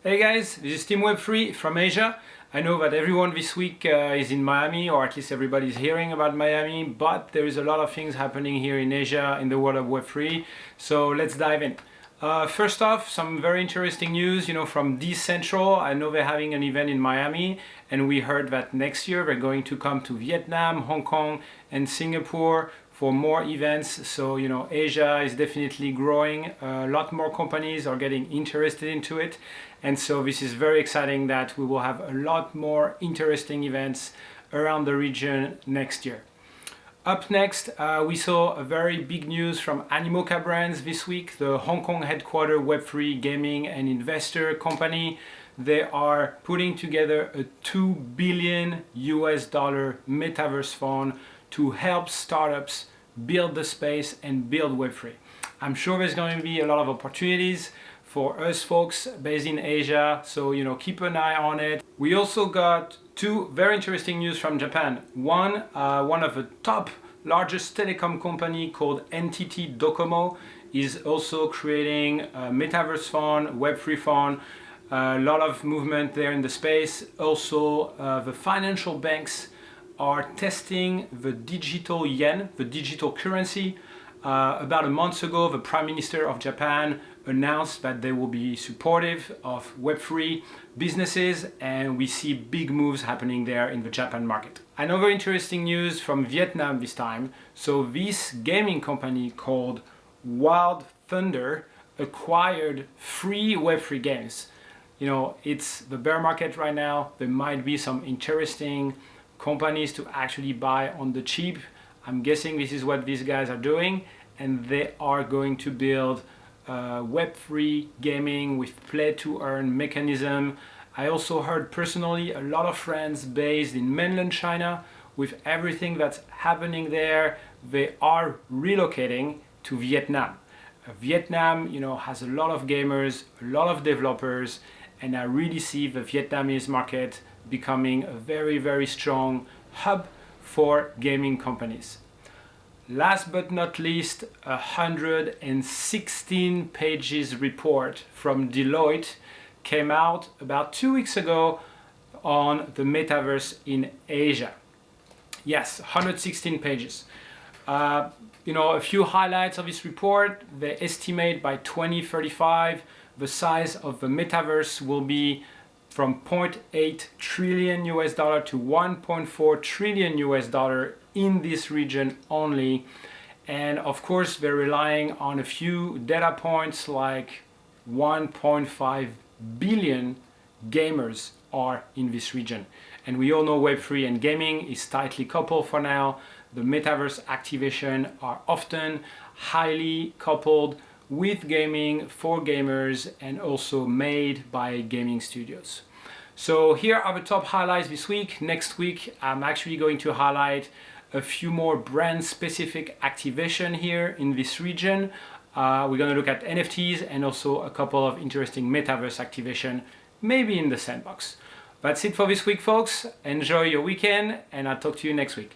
Hey guys, this is Team Web3 from Asia. I know that everyone this week is in Miami, or at least everybody's hearing about Miami, but there is a lot of things happening here in Asia in the world of Web3. So let's dive in. First off, some very interesting news, from Decentral. I know they're having an event in Miami, and we heard that next year they're going to come to Vietnam, Hong Kong, and Singapore for more events. So, Asia is definitely growing. A lot more companies are getting interested into it. And so this is very exciting that we will have a lot more interesting events around the region next year. Up next, we saw a very big news from Animoca Brands this week, the Hong Kong headquartered Web3 gaming and investor company. They are putting together a $2 billion metaverse fund to help startups build the space and build Web3. I'm sure there's going to be a lot of opportunities for us folks based in Asia, so keep an eye on it. We also got two very interesting news from Japan. One of the top largest telecom company called NTT Docomo is also creating a metaverse fund, Web3 fund. A lot of movement there in the space. Also, the financial banks are testing the digital yen, the digital currency. About a month ago, the Prime Minister of Japan announced that they will be supportive of Web3 businesses, and we see big moves happening there in the Japan market. Another interesting news from Vietnam this time. So this gaming company called Wild Thunder acquired 3 Web3 games. It's the bear market right now. There might be some interesting companies to actually buy on the cheap. I'm guessing this is what these guys are doing, and they are going to build Web3 gaming with play to earn mechanism. I also heard personally a lot of friends based in mainland China. With everything that's happening there, they are relocating to Vietnam. Vietnam, has a lot of gamers, a lot of developers, and I really see the Vietnamese market becoming a very, very strong hub for gaming companies. Last but not least, a 116 pages report from Deloitte came out about 2 weeks ago on the metaverse in Asia. Yes, 116 pages. A few highlights of this report. They estimate by 2035 the size of the metaverse will be from $0.8 trillion to $1.4 trillion in this region only. And of course, they're relying on a few data points like 1.5 billion gamers are in this region. And we all know Web3 and gaming is tightly coupled for now. The metaverse activation are often highly coupled with gaming for gamers and also made by gaming studios. So here are the top highlights this week. Next week, I'm actually going to highlight a few more brand specific activation here in this region. We're going to look at NFTs and also a couple of interesting metaverse activation, maybe in the sandbox. That's it for this week, folks. Enjoy your weekend, and I'll talk to you next week.